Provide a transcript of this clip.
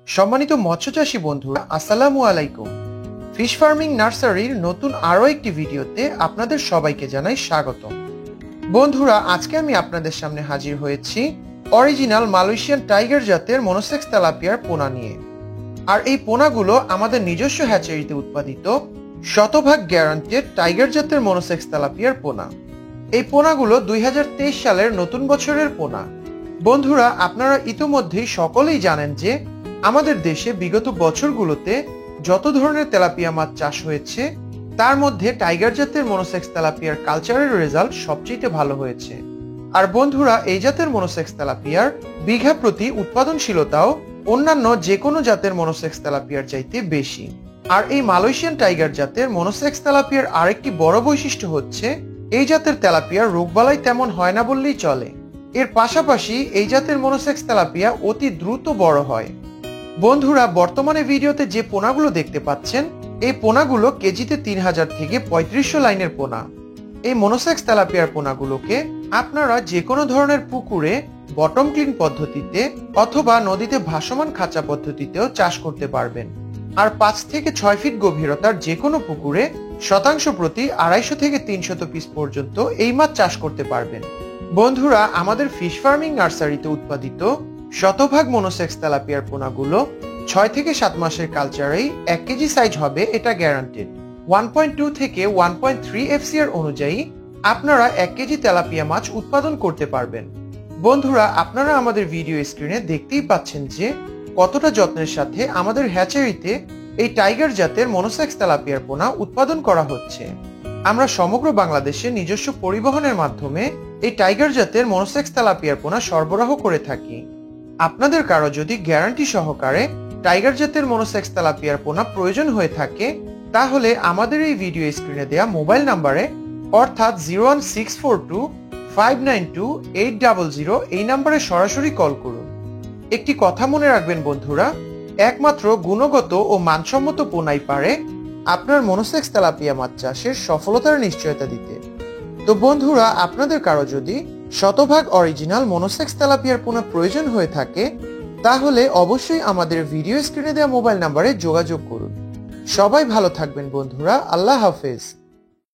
সম্মানিত মৎস্যচাষী বন্ধুরা, আসসালামু আলাইকুম। ফিশ ফার্মিং নার্সারির নতুন আরো একটি ভিডিওতে আপনাদের সবাইকে জানাই স্বাগত। বন্ধুরা, আজকে আমি আপনাদের সামনে হাজির হয়েছি অরিজিনাল মালয়েশিয়ান টাইগার জাতের মনোসেক্স তেলাপিয়ার পোনা নিয়ে। আর এই পোনাগুলো আমাদের নিজস্ব হ্যাচারিতে উৎপাদিত শতভাগ গ্যারান্টেড টাইগার জাতের মনোসেক্স তেলাপিয়ার পোনা। এই পোনাগুলো 2023 সালের নতুন বছরের পোনা। বন্ধুরা, আপনারা ইতিমধ্যেই সকলেই জানেন যে আমাদের দেশে বিগত বছরগুলোতে যত ধরনের তেলাপিয়া মাছ চাষ হয়েছে তার মধ্যে টাইগার জাতের মনোসেক্স তেলাপিয়ার কালচারের রেজাল্ট সবচেয়ে ভালো হয়েছে। আর বন্ধুরা, এই জাতের মনোসেক্স তেলাপিয়ার বিঘা প্রতি উৎপাদনশীলতাও অন্যান্য যে কোনো জাতের মনোসেক্স তেলাপিয়ার চাইতে বেশি। আর এই মালয়েশিয়ান টাইগার জাতের মনোসেক্স তেলাপিয়ার আরেকটি বড় বৈশিষ্ট্য হচ্ছে এই জাতের তেলাপিয়ার রোগবালাই তেমন হয় না বললেই চলে। এর পাশাপাশি এই জাতের মনোসেক্স তেলাপিয়া অতি দ্রুত বড় হয়। বন্ধুরা, বর্তমানে ভিডিওতে যে পোনাগুলো দেখতে পাচ্ছেন এই পোনাগুলো কেজিতে 3000 থেকে 3500 লাইনের পোনা। এই মনোসেক্স তেলাপিয়ার পোনাগুলোকে আপনারা যে কোনো ধরনের পুকুরে বটম ক্লিন পদ্ধতিতে অথবা নদীতে ভাসমান খাঁচা পদ্ধতিতেও চাষ করতে পারবেন। আর 5 থেকে 6 ফিট গভীরতার যে কোনো পুকুরে শতাংশ প্রতি 250 থেকে 300 পিস পর্যন্ত এই মাছ চাষ করতে পারবেন। বন্ধুরা, আমাদের ফিশ ফার্মিং নার্সারিতে উৎপাদিত শতভাগ মনোসেক্স তেলাপিয়ার পোনাগুলো 6 থেকে 7 মাসের কালচারেই 1 কেজি সাইজ হবে, এটা গ্যারান্টেড। 1.2 থেকে 1.3 FCR অনুযায়ী আপনারা 1 কেজি তেলাপিয়া মাছ উৎপাদন করতে পারবেন। বন্ধুরা, আপনারা আমাদের ভিডিও স্ক্রিনে দেখতেই পাচ্ছেন যে কতটা যত্নের সাথে আমাদের হ্যাচারিতে এই টাইগার জাতের মনোসেক্স তেলাপিয়ার পোনা উৎপাদন করা হচ্ছে। আমরা সমগ্র বাংলাদেশে নিজস্ব পরিবহনের মাধ্যমে এই টাইগার জাতের মনোসেক্স তেলাপিয়ার পোনা সরবরাহ করে থাকি। আপনাদের কারো যদি গ্যারান্টি সহকারে টাইগার জাতের মনোসেক্স তেলাপিয়ার পোনা প্রয়োজন হয়ে থাকে তাহলে আমাদের এই ভিডিও স্ক্রিনে দেয়া মোবাইল নাম্বারে অর্থাৎ 01642592800 এই নাম্বারে সরাসরি কল করুন। একটি কথা মনে রাখবেন বন্ধুরা, একমাত্র গুণগত ও মানসম্মত পোনাই পারে আপনার মনোসেক্স তেলাপিয়া মাছ চাষের সফলতার নিশ্চয়তা দিতে। তো বন্ধুরা, আপনাদের কারো যদি শতভাগ অরিজিনাল মনোসেক্স তেলাপিয়ার পোনা প্রয়োজন হয়ে থাকে তাহলে অবশ্যই আমাদের ভিডিও স্ক্রিনে দেওয়া মোবাইল নাম্বারে যোগাযোগ করুন। সবাই ভালো থাকবেন বন্ধুরা, আল্লাহ হাফেজ।